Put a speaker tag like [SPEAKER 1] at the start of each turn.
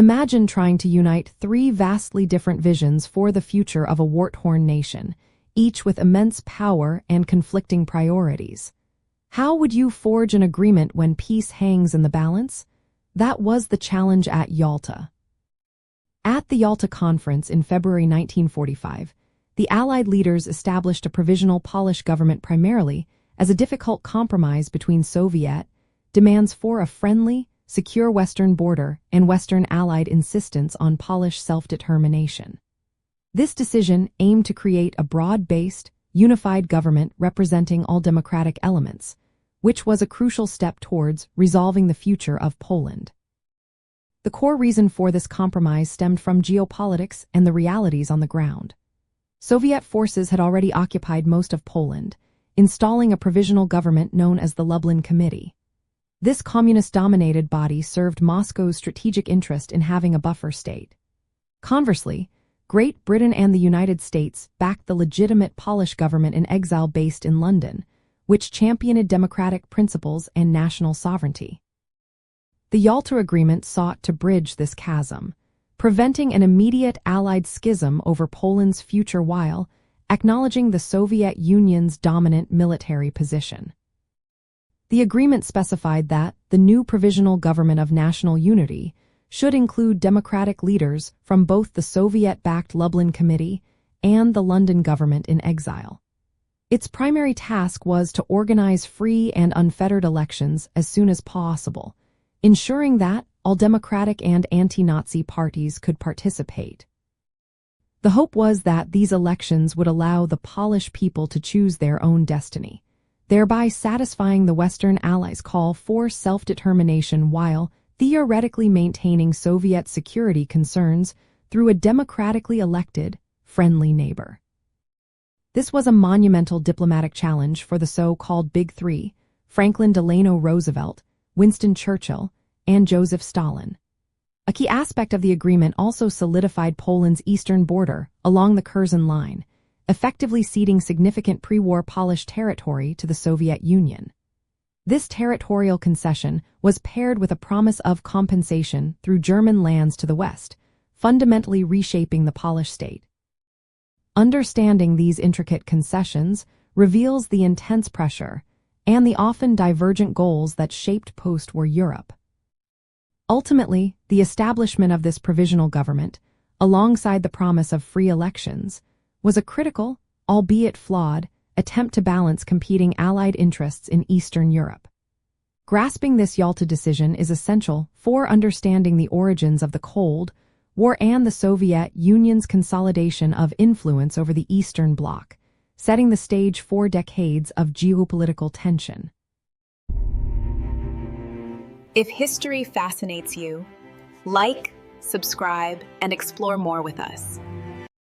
[SPEAKER 1] Imagine trying to unite three vastly different visions for the future of a war-torn nation, each with immense power and conflicting priorities. How would you forge an agreement when peace hangs in the balance? That was the challenge at Yalta. At the Yalta Conference in February 1945, the Allied leaders established a provisional Polish government primarily as a difficult compromise between Soviet demands for a friendly, secure Western border and Western Allied insistence on Polish self-determination. This decision aimed to create a broad-based, unified government representing all democratic elements, which was a crucial step towards resolving the future of Poland. The core reason for this compromise stemmed from geopolitics and the realities on the ground. Soviet forces had already occupied most of Poland, installing a provisional government known as the Lublin Committee. This communist-dominated body served Moscow's strategic interest in having a buffer state. Conversely, Great Britain and the United States backed the legitimate Polish government in exile based in London, which championed democratic principles and national sovereignty. The Yalta Agreement sought to bridge this chasm, preventing an immediate Allied schism over Poland's future while acknowledging the Soviet Union's dominant military position. The agreement specified that the new provisional government of national unity should include democratic leaders from both the Soviet-backed Lublin Committee and the London government in exile. Its primary task was to organize free and unfettered elections as soon as possible, ensuring that all democratic and anti-Nazi parties could participate. The hope was that these elections would allow the Polish people to choose their own destiny, thereby satisfying the Western Allies' call for self-determination while theoretically maintaining Soviet security concerns through a democratically elected, friendly neighbor. This was a monumental diplomatic challenge for the so-called Big Three: Franklin Delano Roosevelt, Winston Churchill, and Joseph Stalin. A key aspect of the agreement also solidified Poland's eastern border along the Curzon Line, effectively ceding significant pre-war Polish territory to the Soviet Union. This territorial concession was paired with a promise of compensation through German lands to the west, fundamentally reshaping the Polish state. Understanding these intricate concessions reveals the intense pressure and the often divergent goals that shaped post-war Europe. Ultimately, the establishment of this provisional government, alongside the promise of free elections, was a critical, albeit flawed, attempt to balance competing Allied interests in Eastern Europe. Grasping this Yalta decision is essential for understanding the origins of the Cold War and the Soviet Union's consolidation of influence over the Eastern Bloc, setting the stage for decades of geopolitical tension.
[SPEAKER 2] If history fascinates you, like, subscribe, and explore more with us.